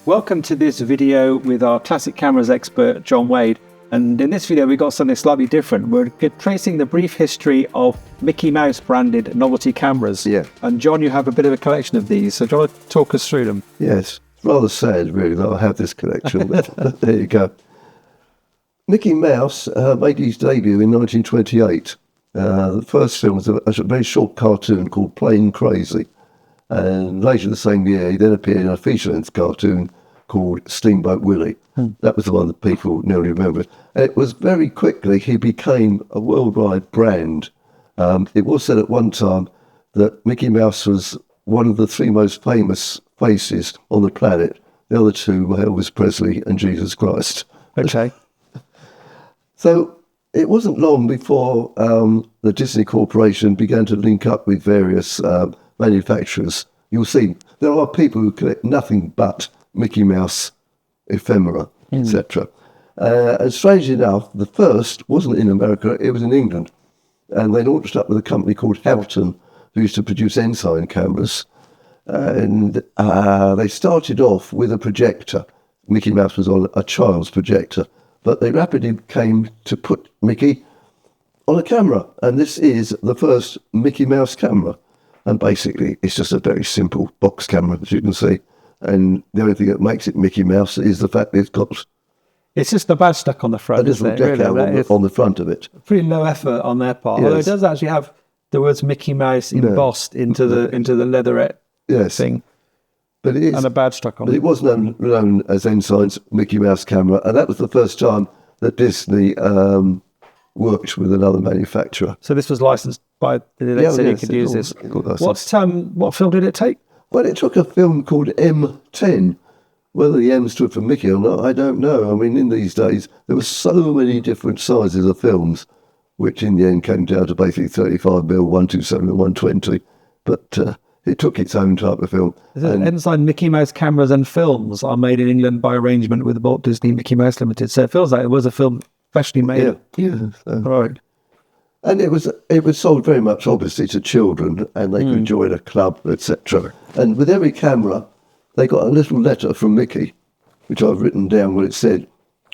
Welcome to this video with our classic cameras expert, John Wade. And in this video, we've got something slightly different. We're tracing the brief history of Mickey Mouse branded novelty cameras. Yeah. And John, you have a bit of a collection of these. So do you want to talk us through them? Yes. It's rather sad, really, that I have this collection. But there you go. Mickey Mouse made his debut in 1928. The first film was a very short cartoon called Plain Crazy. And later the same year, he then appeared in a feature-length cartoon called Steamboat Willie. That was the one that people nearly remember. And it was very quickly, he became a worldwide brand. It was said at one time that Mickey Mouse was one of the three most famous faces on the planet. The other two were Elvis Presley and Jesus Christ. Okay. So it wasn't long before the Disney Corporation began to link up with various manufacturers. You'll see there are people who collect nothing but Mickey Mouse ephemera, etc. And strangely enough, the first wasn't in America, it was in England. And they launched up with a company called Houghton, who used to produce Ensign cameras. And they started off with a projector. Mickey Mouse was on a child's projector. But they rapidly came to put Mickey on a camera. And this is the first Mickey Mouse camera. And basically, it's just a very simple box camera, as you can see. And the only thing that makes it Mickey Mouse is the fact that it's got It's just the badge stuck on the front, a little isn't it? decal on the front of it. Pretty low effort on their part. Yes. Although it does actually have the words Mickey Mouse embossed into the leatherette thing. But it is, and a badge stuck on it. But it was known as Ensign's Mickey Mouse camera, and that was the first time that Disney worked with another manufacturer. So this was licensed by they said you could use this. What film did it take? Well, it took a film called M10. Whether the M stood for Mickey or not, I don't know. I mean, in these days, there were so many different sizes of films, which in the end came down to basically 35mm, 127 and 120. But it took its own type of film. Ensign Mickey Mouse cameras and films are made in England by arrangement with Walt Disney Mickey Mouse Limited. So it feels like it was a film specially made. Yeah. Right. And it was sold very much, obviously, to children, and they could join a club, etc. And with every camera, they got a little letter from Mickey, which I've written down what it said.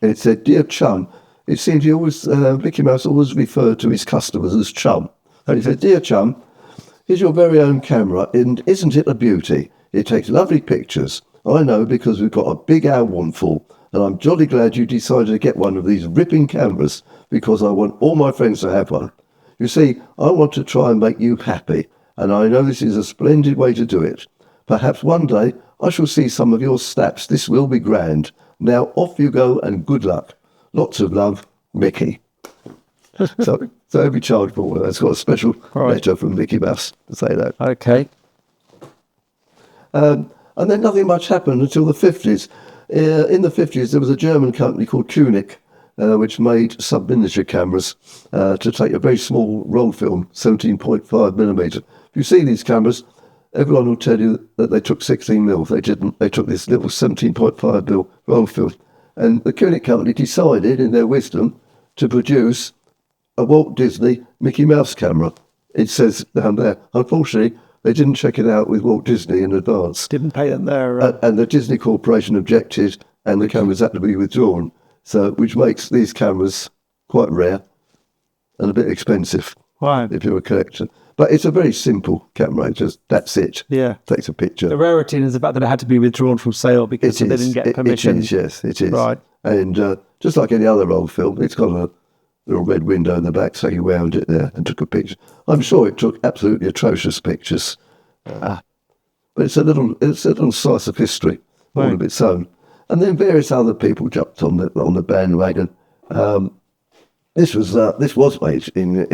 And it said, "Dear chum," it seemed he always, Mickey Mouse always referred to his customers as chum. And he said, "Dear chum, here's your very own camera, and isn't it a beauty? It takes lovely pictures. I know because we've got a big album full, and I'm jolly glad you decided to get one of these ripping cameras because I want all my friends to have one. You see, I want to try and make you happy, and I know this is a splendid way to do it. Perhaps one day I shall see some of your snaps. This will be grand. Now off you go and good luck. Lots of love, Mickey." So every child has got a special letter from Mickey Mouse to say that. Okay. And then nothing much happened until the 50s. In the 50s, there was a German company called Tunic, which made sub-miniature cameras to take a very small roll film, 17.5mm. If you see these cameras, everyone will tell you that they took 16mm. They didn't. They took this little 17.5mm roll film. And the Tunic company decided, in their wisdom, to produce a Walt Disney Mickey Mouse camera. It says down there. Unfortunately, they didn't check it out with Walt Disney in advance. Didn't pay them their... And the Disney Corporation objected, and the cameras had to be withdrawn. So, which makes these cameras quite rare and a bit expensive if you're a collector. But it's a very simple camera, that's it. Yeah. Takes a picture. The rarity is the fact that it had to be withdrawn from sale because they didn't get permission. It is, yes, it is. Right. And just like any other old film, it's got a little red window in the back, so he wound it there and took a picture. I'm sure it took absolutely atrocious pictures. But it's a little slice of history, all of its own. And then various other people jumped on the bandwagon. This was made in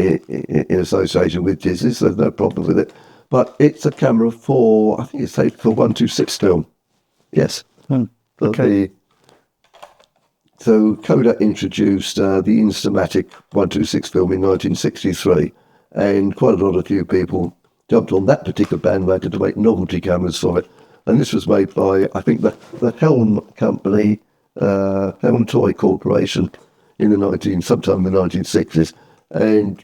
association with Disney, so there's no problem with it. But it's a camera for, I think it's for 126 film. Yes. Okay. So Kodak introduced the Instamatic 126 film in 1963, and quite a lot of few people jumped on that particular bandwagon to make novelty cameras for it. And this was made by, I think, the Helm company, Helm Toy Corporation, sometime in the 1960s. And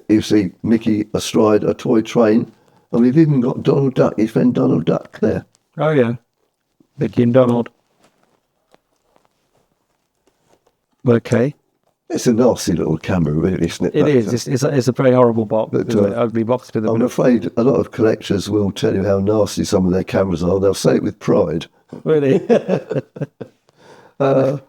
you see Mickey astride a toy train, and we've even got Donald Duck, his friend Donald Duck there. Oh, yeah. Mickey and Donald. Okay. It's a nasty little camera, really, isn't it? It is. It's a very horrible box. But, Isn't it? Ugly box with I'm afraid a lot of collectors will tell you how nasty some of their cameras are. They'll say it with pride. Really? About,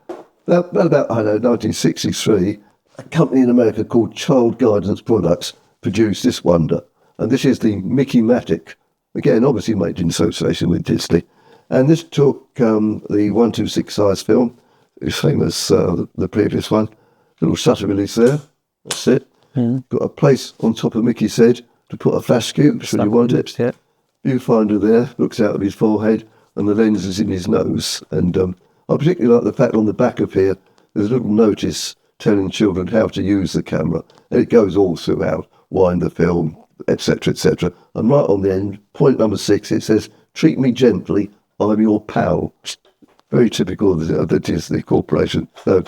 I don't know, 1963, a company in America called Child Guidance Products produced this wonder. And this is the Mickey Matic. Again, obviously made in association with Disney. And this took the 1/26 size film. It's famous, the previous one. Little shutter release there. That's it. Got a place on top of Mickey's head to put a flash cube when you want it. Yeah. Viewfinder there, looks out of his forehead, and the lens is in his nose. And I particularly like the fact on the back of here, there's a little notice telling children how to use the camera. And it goes all throughout, wind the film, etc., etc. And right on the end, point number 6, it says, "Treat me gently, I'm your pal." Very typical of the Disney Corporation. So,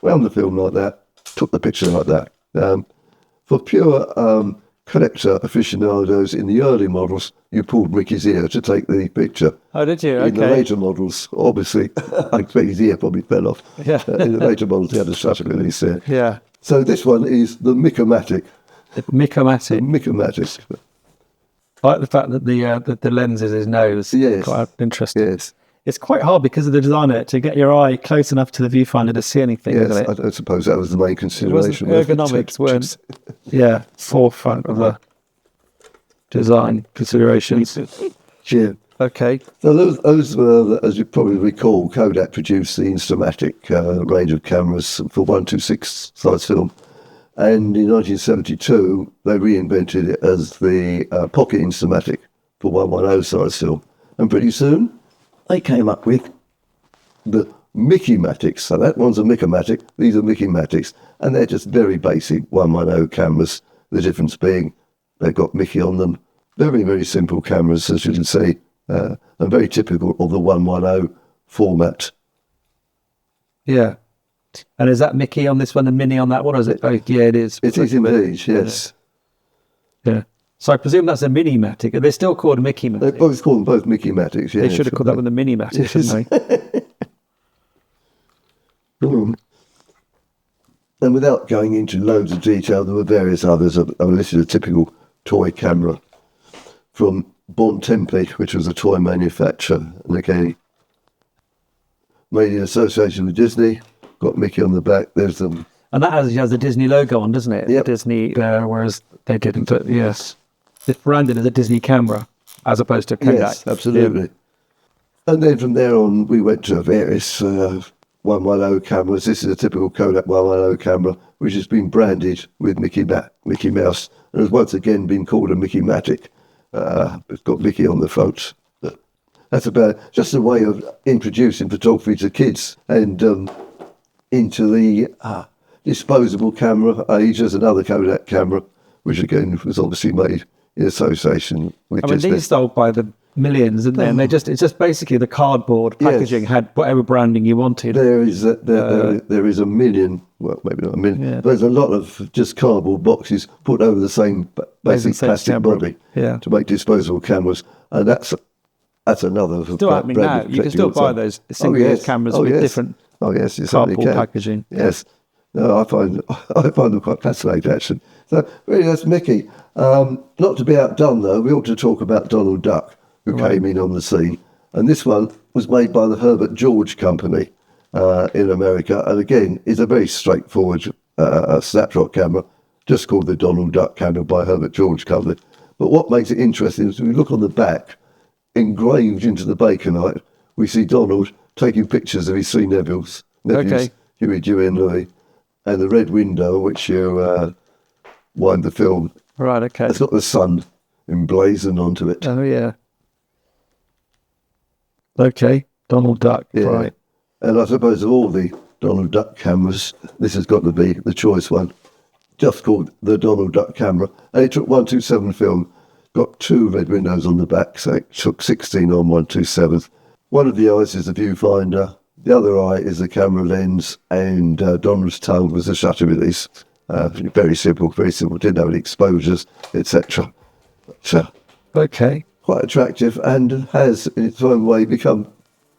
wound the film like that, took the picture like that. For pure collector aficionados in the early models, you pulled Mickey's ear to take the picture. Oh, did you? In the later models, obviously, I expect his ear probably fell off. Yeah. In the later models, he had a shutter release there. Yeah. So this one is the Mickomatic. Mickomatic. Mickomatic. I like the fact that the lens is his nose. Yes. Quite interesting. Yes. It's quite hard because of the designer to get your eye close enough to the viewfinder to see anything, Yes, isn't it? I suppose that was the main consideration. Ergonomics weren't, forefront of the design considerations. Yeah. Okay. So those were, as you probably recall, Kodak produced the Instamatic range of cameras for 1/26 size film. And in 1972, they reinvented it as the Pocket Instamatic for 1/10 size film. And pretty soon, they came up with the Mickey-matics. So that one's a Mickomatic, these are Mickey-matics. And they're just very basic 1/10 cameras. The difference being they've got Mickey on them. Very, very simple cameras, as you can see, and very typical of the 1/10 format. Yeah. And is that Mickey on this one and Minnie on that one? Or is it? Oh, yeah, it is. It is indeed, yes. Yeah. So I presume that's a Mini-matic. Are they still called Mickey-matic? They both call them both Mickey-matics, yes. They should have called that one the Mini-matic, shouldn't they? And without going into loads of detail, there were various others. This is a typical toy camera from Bontempi, which was a toy manufacturer. And again, made in association with Disney, got Mickey on the back. There's them. And that has the Disney logo on, doesn't it? Yep. Disney, whereas they didn't. But yes, it's branded as a Disney camera as opposed to Kodak. Yes, absolutely. Yeah. And then from there on, we went to various 1/10 cameras. This is a typical Kodak 1/10 camera, which has been branded with Mickey Mouse, and has once again been called a Mickey-matic. It's got Mickey on the front. That's about just a way of introducing photography to kids and into the disposable camera age. As another Kodak camera, which again was obviously made in association with Disney. These sold by the millions, and then it's just basically the cardboard packaging had whatever branding you wanted. There is a million, well, maybe not a million, but there's a lot of just cardboard boxes put over the same basic plastic body to make disposable cameras, and that's another. Still happening now. You can still buy those single-use cameras with different cardboard packaging. Yes. No, I find them quite fascinating, actually. So, really, that's Mickey. Not to be outdone, though, we ought to talk about Donald Duck, who came in on the scene. And this one was made by the Herbert George Company in America. And again, it's a very straightforward snapshot camera, just called the Donald Duck camera by Herbert George Company. But what makes it interesting is when we look on the back, engraved into the baconite, we see Donald taking pictures of his three nephews, Huey, Dewey and Louie. And the red window, which you wind the film. Right, okay. It's got the sun emblazoned onto it. Oh, yeah. Okay, Donald Duck, right. And I suppose of all the Donald Duck cameras, this has got to be the choice one. Just called the Donald Duck camera. And it took 127 film, got two red windows on the back, so it took 16 on 127. One of the eyes is the viewfinder. The other eye is the camera lens, and Donald's tongue was a shutter release. Very simple, didn't have any exposures, etc. So, quite attractive, and has, in its own way, become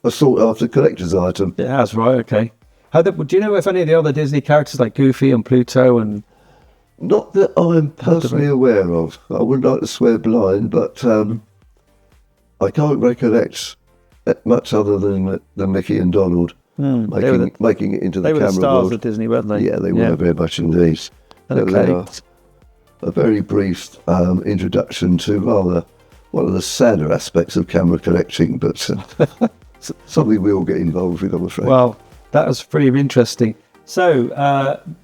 a sought-after collector's item. It has, right, okay. Do you know if any of the other Disney characters like Goofy and Pluto and... Not that I'm personally aware of. I wouldn't like to swear blind, but I can't recollect much other than Mickey and Donald making it into the camera world. They were the stars of Disney, weren't they? Yeah, they were very much indeed. Okay. A very brief introduction to rather one of the sadder aspects of camera collecting, but something we all get involved with, I'm afraid. Well, that was pretty interesting. So,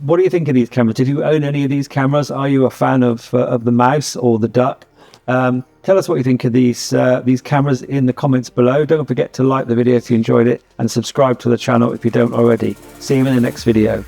what do you think of these cameras? Did you own any of these cameras? Are you a fan of the mouse or the duck? Tell us what you think of these cameras in the comments below. Don't forget to like the video if you enjoyed it and subscribe to the channel if you don't already. See you in the next video.